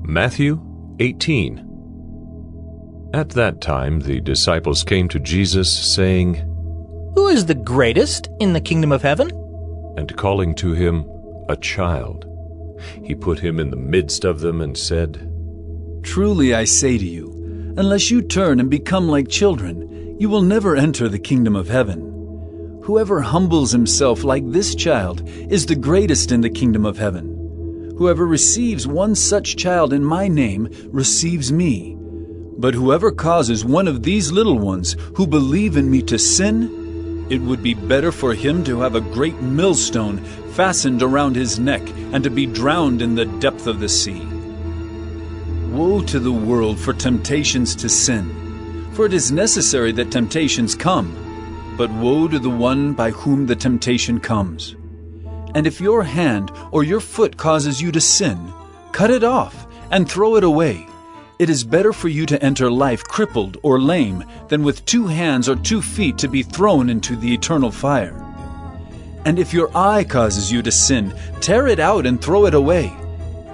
Matthew 18. At that time the disciples came to Jesus, saying, Who is the greatest in the kingdom of heaven? And calling to him a child, he put him in the midst of them and said, Truly I say to you, unless you turn and become like children, you will never enter the kingdom of heaven. Whoever humbles himself like this child is the greatest in the kingdom of heaven. Whoever receives one such child in my name receives me. But whoever causes one of these little ones who believe in me to sin, it would be better for him to have a great millstone fastened around his neck and to be drowned in the depth of the sea. Woe to the world for temptations to sin, for it is necessary that temptations come, but woe to the one by whom the temptation comes. And if your hand or your foot causes you to sin, cut it off and throw it away. It is better for you to enter life crippled or lame than with 2 hands or 2 feet to be thrown into the eternal fire. And if your eye causes you to sin, tear it out and throw it away.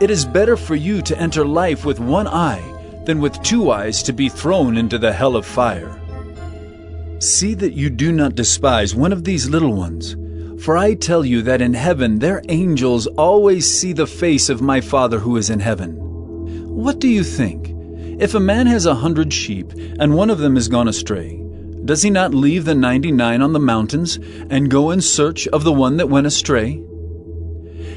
It is better for you to enter life with 1 eye than with 2 eyes to be thrown into the hell of fire. See that you do not despise one of these little ones, for I tell you that in heaven their angels always see the face of my Father who is in heaven. What do you think? If a man has 100 sheep, and one of them is gone astray, does he not leave the 99 on the mountains, and go in search of the one that went astray?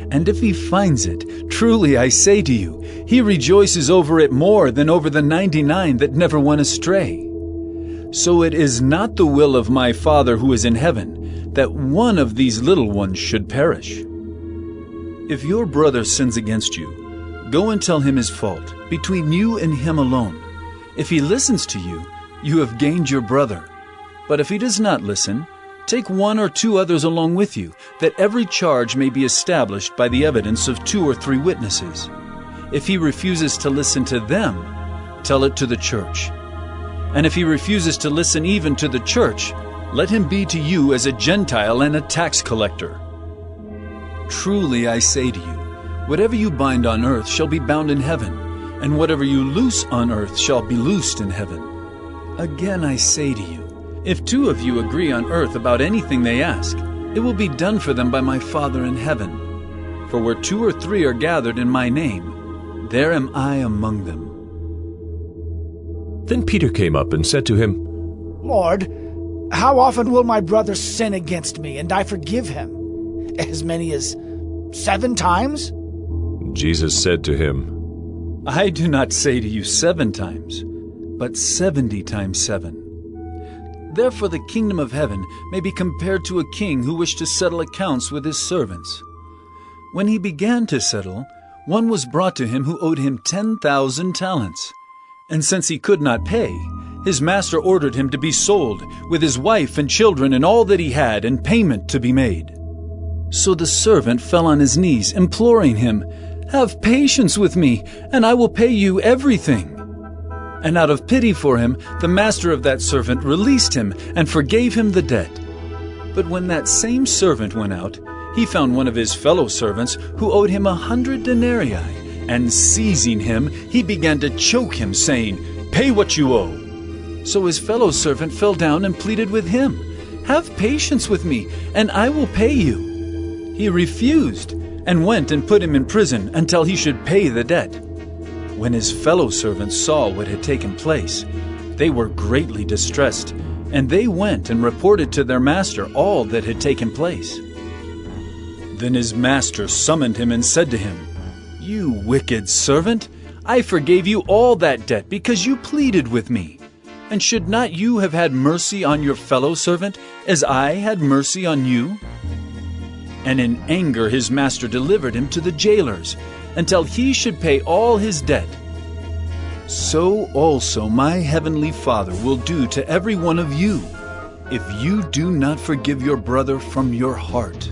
And if he finds it, truly I say to you, he rejoices over it more than over the 99 that never went astray. So it is not the will of my Father who is in heaven, that one of these little ones should perish. If your brother sins against you, go and tell him his fault, between you and him alone. If he listens to you, you have gained your brother. But if he does not listen, take 1 or 2 others along with you, that every charge may be established by the evidence of 2 or 3 witnesses. If he refuses to listen to them, tell it to the church. And if he refuses to listen even to the church, let him be to you as a Gentile and a tax collector. Truly I say to you, whatever you bind on earth shall be bound in heaven, and whatever you loose on earth shall be loosed in heaven. Again I say to you, if 2 of you agree on earth about anything they ask, it will be done for them by my Father in heaven. For where 2 or 3 are gathered in my name, there am I among them. Then Peter came up and said to him, Lord, how often will my brother sin against me, and I forgive him? As many as 7 times? Jesus said to him, I do not say to you 7 times, but 70 times 7. Therefore the kingdom of heaven may be compared to a king who wished to settle accounts with his servants. When he began to settle, one was brought to him who owed him 10,000 talents. And since he could not pay, his master ordered him to be sold, with his wife and children and all that he had, and payment to be made. So the servant fell on his knees, imploring him, Have patience with me, and I will pay you everything. And out of pity for him, the master of that servant released him and forgave him the debt. But when that same servant went out, he found one of his fellow servants who owed him 100 denarii, and seizing him, he began to choke him, saying, Pay what you owe. So his fellow servant fell down and pleaded with him, Have patience with me, and I will pay you. He refused, and went and put him in prison until he should pay the debt. When his fellow servants saw what had taken place, they were greatly distressed, and they went and reported to their master all that had taken place. Then his master summoned him and said to him, You wicked servant, I forgave you all that debt because you pleaded with me. And should not you have had mercy on your fellow servant as I had mercy on you? And in anger his master delivered him to the jailers until he should pay all his debt. So also my heavenly Father will do to every one of you if you do not forgive your brother from your heart.